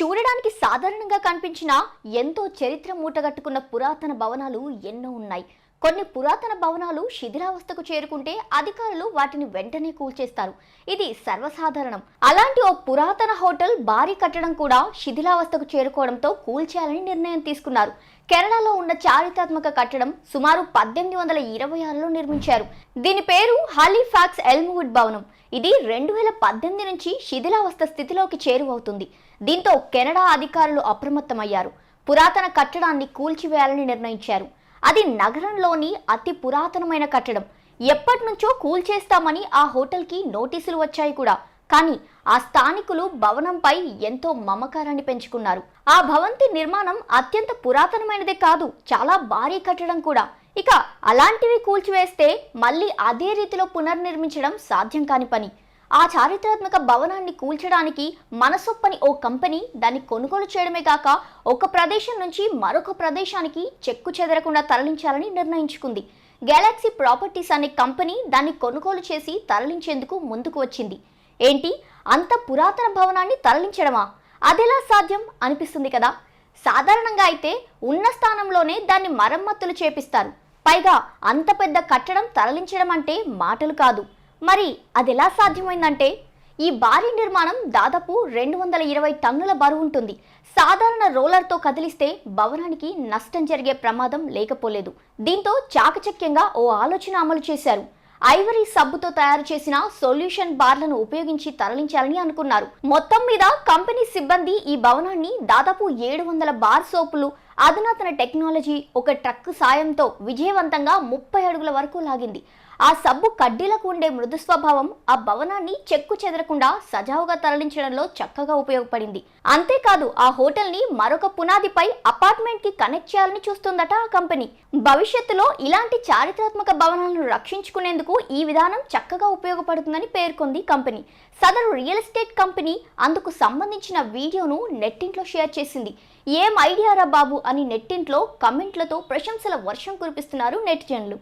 చూడడానికి సాధారణంగా కనిపించినా ఎంతో చరిత్ర మూటగట్టుకున్న పురాతన భవనాలు ఎన్నో ఉన్నాయి. కొన్ని పురాతన భవనాలు శిథిలావస్థకు చేరుకుంటే అధికారులు వాటిని వెంటనే కూల్చేస్తారు. ఇది సర్వసాధారణం. అలాంటి ఓ పురాతన హోటల్ భారీ కట్టడం కూడా శిథిలావస్థకు చేరుకోవడంతో కూల్చేయాలని నిర్ణయం తీసుకున్నారు. కేరళలో ఉన్న చారిత్రాత్మక కట్టడం సుమారు 1826లో నిర్మించారు. దీని పేరు హాలిఫాక్స్ ఎల్మ్వుడ్ భవనం. ఇది 2018 నుంచి శిథిలావస్థ స్థితిలోకి చేరువవుతుంది. దీంతో కెనడా అధికారులు అప్రమత్తమయ్యారు. పురాతన కట్టడాన్ని కూల్చివేయాలని నిర్ణయించారు. అది నగరంలోని అతి పురాతనమైన కట్టడం. ఎప్పటి నుంచో కూల్చేస్తామని ఆ హోటల్కి నోటీసులు వచ్చాయి కూడా. కానీ ఆ స్థానికులు భవనంపై ఎంతో మమకారాన్ని పెంచుకున్నారు. ఆ భవంతి నిర్మాణం అత్యంత పురాతనమైనదే కాదు, చాలా భారీ కట్టడం కూడా. ఇక అలాంటివి కూల్చివేస్తే మళ్ళీ అదే రీతిలో పునర్నిర్మించడం సాధ్యం కాని పని. ఆ చారిత్రాత్మక భవనాన్ని కూల్చడానికి మనసొప్పని ఓ కంపెనీ దాన్ని కొనుగోలు చేయడమే కాక ఒక ప్రదేశం నుంచి మరొక ప్రదేశానికి చెక్కు చెదరకుండా తరలించాలని నిర్ణయించుకుంది. గెలాక్సీ ప్రాపర్టీస్ అనే కంపెనీ దాన్ని కొనుగోలు చేసి తరలించేందుకు ముందుకు వచ్చింది. ఏంటి, అంత పురాతన భవనాన్ని తరలించడమా? అదెలా సాధ్యం అనిపిస్తుంది కదా. సాధారణంగా అయితే ఉన్న స్థానంలోనే దాన్ని మరమ్మతులు చేపిస్తారు. పైగా అంత పెద్ద కట్టడం తరలించడం అంటే మాటలు కాదు. మరి అదెలా సాధ్యమైందంటే, ఈ భారీ నిర్మాణం దాదాపు 220 టన్నుల బరువు ఉంటుంది. సాధారణ రోలర్తో కదిలిస్తే భవనానికి నష్టం జరిగే ప్రమాదం లేకపోలేదు. దీంతో చాకచక్యంగా ఓ ఆలోచన అమలు చేశారు. ఐవరీ సబ్బుతో తయారు చేసిన సొల్యూషన్ బార్లను ఉపయోగించి తరలించాలని అనుకున్నారు. మొత్తం మీద కంపెనీ సిబ్బంది ఈ భవనాన్ని దాదాపు 700 బార్ సోపులు, అధునాతన టెక్నాలజీ, ఒక ట్రక్ సాయంతో విజయవంతంగా 30 అడుగుల వరకు లాగింది. ఆ సబ్బు కడ్డీలకు ఉండే మృదు స్వభావం ఆ భవనాన్ని చెక్కు చెదరకుండా సజావుగా తరలించడంలో చక్కగా ఉపయోగపడింది. అంతేకాదు ఆ హోటల్ని మరొక పునాదిపై అపార్ట్మెంట్ కి కనెక్ట్ చేయాలని చూస్తుందట ఆ కంపెనీ. భవిష్యత్తులో ఇలాంటి చారిత్రాత్మక భవనాలను రక్షించుకునేందుకు ఈ విధానం చక్కగా ఉపయోగపడుతుందని పేర్కొంది కంపెనీ. సదరు రియల్ ఎస్టేట్ కంపెనీ అందుకు సంబంధించిన వీడియోను నెట్టింట్లో షేర్ చేసింది. ఏం ఐడియారా బాబు అని నెట్టింట్లో కమెంట్లతో ప్రశంసల వర్షం కురిపిస్తున్నారు నెటిజన్లు.